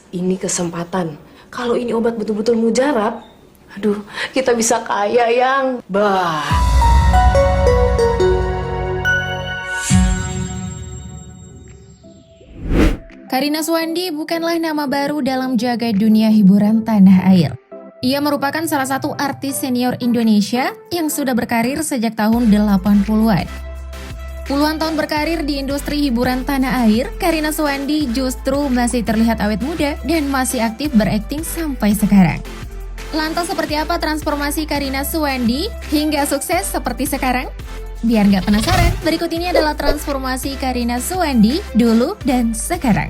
Ini kesempatan. Kalau ini obat betul-betul mujarab, aduh, kita bisa kaya yang bah. Karina Suwandi bukanlah nama baru dalam jagat dunia hiburan tanah air. Ia merupakan salah satu artis senior Indonesia yang sudah berkarir sejak tahun 80-an. Puluhan tahun berkarir di industri hiburan tanah air, Karina Suwandi justru masih terlihat awet muda dan masih aktif berakting sampai sekarang. Lantas seperti apa transformasi Karina Suwandi hingga sukses seperti sekarang? Biar nggak penasaran, berikut ini adalah transformasi Karina Suwandi dulu dan sekarang.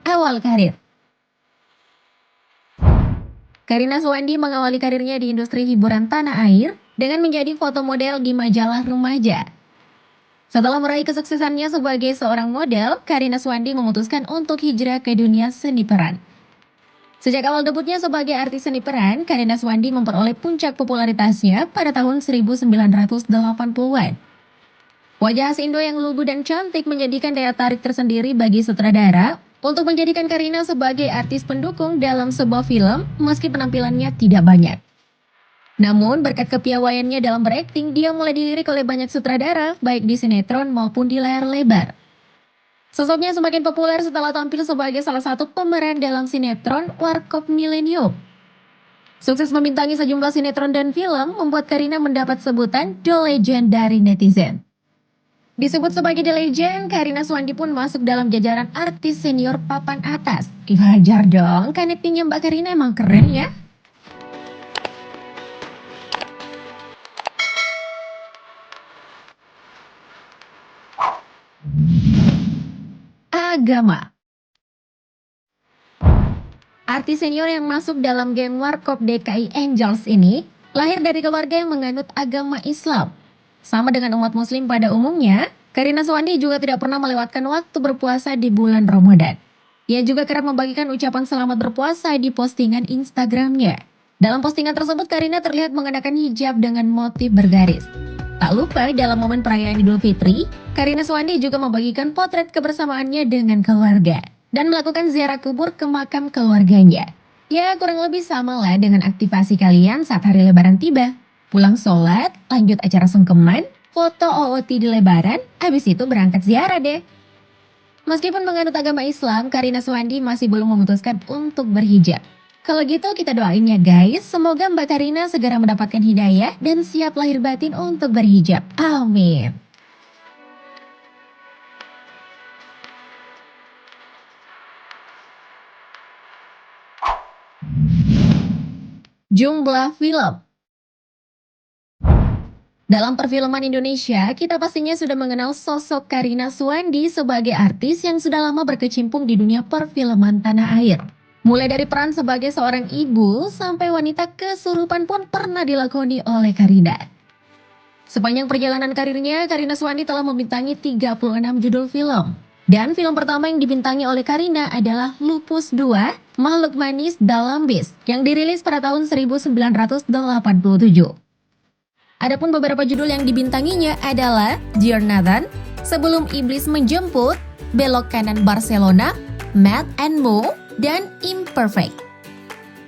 Awal karir. Karina Suwandi mengawali karirnya di industri hiburan tanah air dengan menjadi foto model di majalah remaja. Setelah meraih kesuksesannya sebagai seorang model, Karina Suwandi memutuskan untuk hijrah ke dunia seni peran. Sejak awal debutnya sebagai artis seni peran, Karina Suwandi memperoleh puncak popularitasnya pada tahun 1980-an. Wajah khas Indo yang lugu dan cantik menjadikan daya tarik tersendiri bagi sutradara untuk menjadikan Karina sebagai artis pendukung dalam sebuah film meski penampilannya tidak banyak. Namun berkat kepiawaiannya dalam berakting, dia mulai dilirik oleh banyak sutradara baik di sinetron maupun di layar lebar. Sosoknya semakin populer setelah tampil sebagai salah satu pemeran dalam sinetron Warkop Milenium. Sukses membintangi sejumlah sinetron dan film membuat Karina mendapat sebutan The Legend dari netizen. Disebut sebagai The Legend, Karina Suwandi pun masuk dalam jajaran artis senior papan atas. Wajar dong, kan aktingnya Mbak Karina emang keren ya. Agama. Artis senior yang masuk dalam geng Warkop DKI Angels ini lahir dari keluarga yang menganut agama Islam. Sama dengan umat muslim pada umumnya, Karina Suwandi juga tidak pernah melewatkan waktu berpuasa di bulan Ramadan. Ia juga kerap membagikan ucapan selamat berpuasa di postingan Instagramnya. Dalam postingan tersebut, Karina terlihat mengenakan hijab dengan motif bergaris. Tak lupa dalam momen perayaan Idul Fitri, Karina Suwandi juga membagikan potret kebersamaannya dengan keluarga dan melakukan ziarah kubur ke makam keluarganya. Ya, kurang lebih sama lah dengan aktivasi kalian saat hari Lebaran tiba. Pulang sholat, lanjut acara sungkeman, foto OOT di Lebaran, habis itu berangkat ziarah deh. Meskipun menganut agama Islam, Karina Suwandi masih belum memutuskan untuk berhijab. Kalau gitu kita doain ya guys, semoga Mbak Karina segera mendapatkan hidayah dan siap lahir batin untuk berhijab. Amin. Jumlah film. Dalam perfilman Indonesia, kita pastinya sudah mengenal sosok Karina Suwandi sebagai artis yang sudah lama berkecimpung di dunia perfilman tanah air. Mulai dari peran sebagai seorang ibu sampai wanita kesurupan pun pernah dilakoni oleh Karina. Sepanjang perjalanan karirnya, Karina Suwandi telah membintangi 36 judul film. Dan film pertama yang dibintangi oleh Karina adalah Lupus 2, Makhluk Manis Dalam Bis, yang dirilis pada tahun 1987. Adapun beberapa judul yang dibintanginya adalah Dear Nathan, Sebelum Iblis Menjemput, Belok Kanan Barcelona, Matt and Mo, dan Imperfect.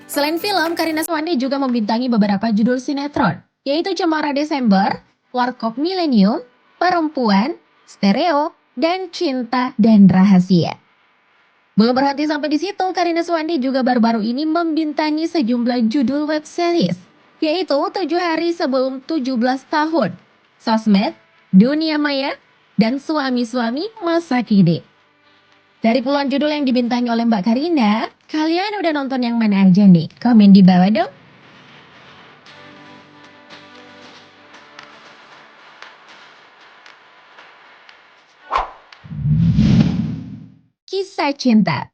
Selain film, Karina Suwandi juga membintangi beberapa judul sinetron, yaitu Cemara Desember, Warkop Milenium, Perempuan, Stereo, dan Cinta dan Rahasia. Belum berhenti sampai di situ, Karina Suwandi juga baru-baru ini membintangi sejumlah judul web series, yaitu 7 Hari Sebelum 17 Tahun, Sosmed, Dunia Maya, dan Suami-Suami Masa Kini. Dari puluhan judul yang dibintangi oleh Mbak Karina, kalian udah nonton yang mana aja nih? Komen di bawah dong. Kisah cinta.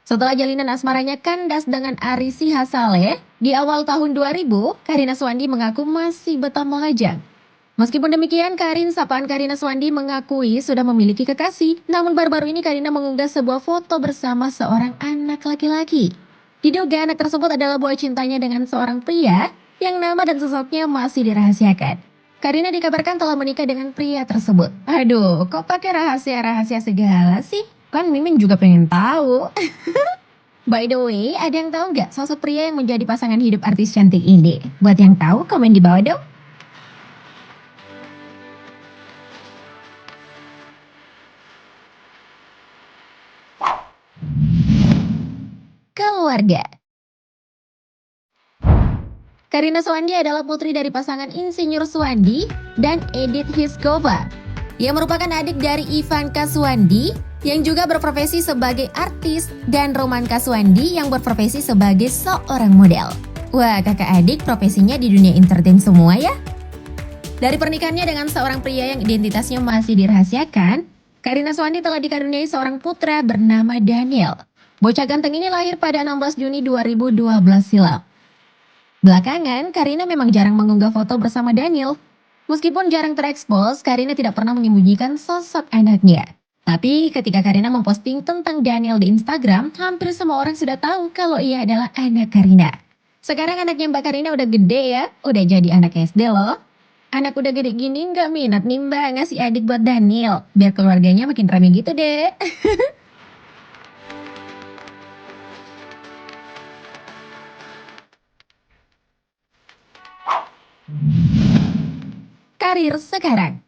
Setelah jalinan asmaranya kandas dengan Ari Sihasale, di awal tahun 2000, Karina Suwandi mengaku masih betah melajang. Meskipun demikian, sapaan Karina Suwandi mengakui sudah memiliki kekasih. Namun baru-baru ini Karina mengunggah sebuah foto bersama seorang anak laki-laki. Diduga anak tersebut adalah buah cintanya dengan seorang pria yang nama dan sosoknya masih dirahasiakan. Karina dikabarkan telah menikah dengan pria tersebut. Aduh, kok pakai rahasia-rahasia segala sih? Kan Mimin juga pengen tahu. By the way, ada yang tahu nggak sosok pria yang menjadi pasangan hidup artis cantik ini? Buat yang tahu, komen di bawah dong. Keluarga. Karina Suwandi adalah putri dari pasangan Insinyur Suwandi dan Edith Hiskova, yang merupakan adik dari Ivanka Suwandi yang juga berprofesi sebagai artis dan Roman Kaswandi yang berprofesi sebagai seorang model. Wah, kakak adik profesinya di dunia entertain semua ya. Dari pernikahannya dengan seorang pria yang identitasnya masih dirahasiakan, Karina Suwandi telah dikaruniai seorang putra bernama Daniel. Bocah ganteng ini lahir pada 16 Juni 2012 silam. Belakangan, Karina memang jarang mengunggah foto bersama Daniel. Meskipun jarang terekspos, Karina tidak pernah menyembunyikan sosok anaknya. Tapi ketika Karina memposting tentang Daniel di Instagram, hampir semua orang sudah tahu kalau ia adalah anak Karina. Sekarang anaknya Mbak Karina udah gede ya, udah jadi anak SD loh. Anak udah gede gini nggak minat nih Mbak ngasih adik buat Daniel, biar keluarganya makin rame gitu deh. Karir sekarang.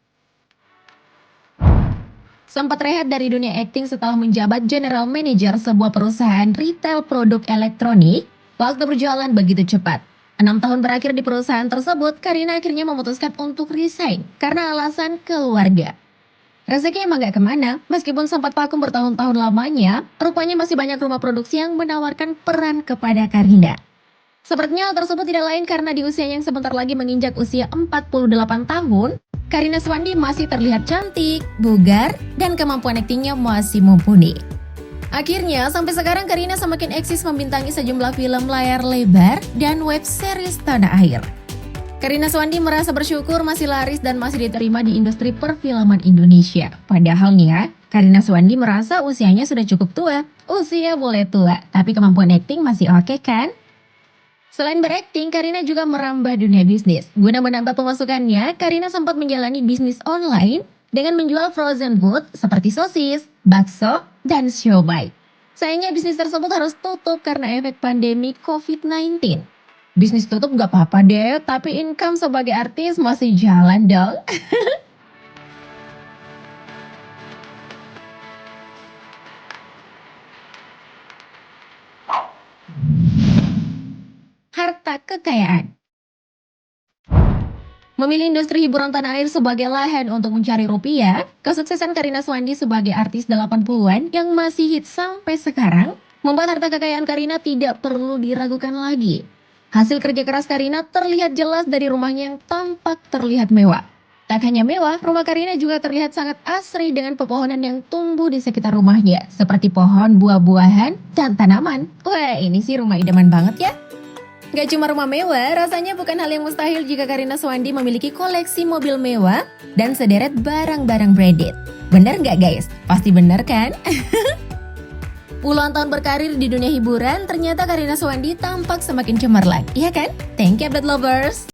Sempat rehat dari dunia akting setelah menjabat general manager sebuah perusahaan retail produk elektronik, waktu berjalan begitu cepat. 6 tahun berakhir di perusahaan tersebut, Karina akhirnya memutuskan untuk resign karena alasan keluarga. Rezeki emang gak kemana, meskipun sempat vakum bertahun-tahun lamanya, rupanya masih banyak rumah produksi yang menawarkan peran kepada Karina. Sepertinya hal tersebut tidak lain karena di usia yang sebentar lagi menginjak usia 48 tahun, Karina Suwandi masih terlihat cantik, bugar, dan kemampuan aktingnya masih mumpuni. Akhirnya, sampai sekarang Karina semakin eksis membintangi sejumlah film layar lebar dan web series tanah air. Karina Suwandi merasa bersyukur masih laris dan masih diterima di industri perfilman Indonesia. Padahal nih ya, Karina Suwandi merasa usianya sudah cukup tua. Usia boleh tua, tapi kemampuan akting masih oke kan? Selain berakting, Karina juga merambah dunia bisnis. Guna menambah pemasukannya, Karina sempat menjalani bisnis online dengan menjual frozen food seperti sosis, bakso, dan siomay. Sayangnya bisnis tersebut harus tutup karena efek pandemi COVID-19. Bisnis tutup nggak apa-apa deh, tapi income sebagai artis masih jalan dong. Harta kekayaan. Memilih industri hiburan tanah air sebagai lahan untuk mencari rupiah, kesuksesan Karina Suwandi sebagai artis 80-an yang masih hits sampai sekarang, membuat harta kekayaan Karina tidak perlu diragukan lagi. Hasil kerja keras Karina terlihat jelas dari rumahnya yang tampak terlihat mewah. Tak hanya mewah, rumah Karina juga terlihat sangat asri dengan pepohonan yang tumbuh di sekitar rumahnya, seperti pohon buah-buahan dan tanaman. Wah, ini sih rumah idaman banget ya. Gak cuma rumah mewah, rasanya bukan hal yang mustahil jika Karina Suwandi memiliki koleksi mobil mewah dan sederet barang-barang branded. Bener gak guys? Pasti bener kan? Puluhan tahun berkarir di dunia hiburan, ternyata Karina Suwandi tampak semakin cemerlang, iya kan? Thank you, Update Lovers!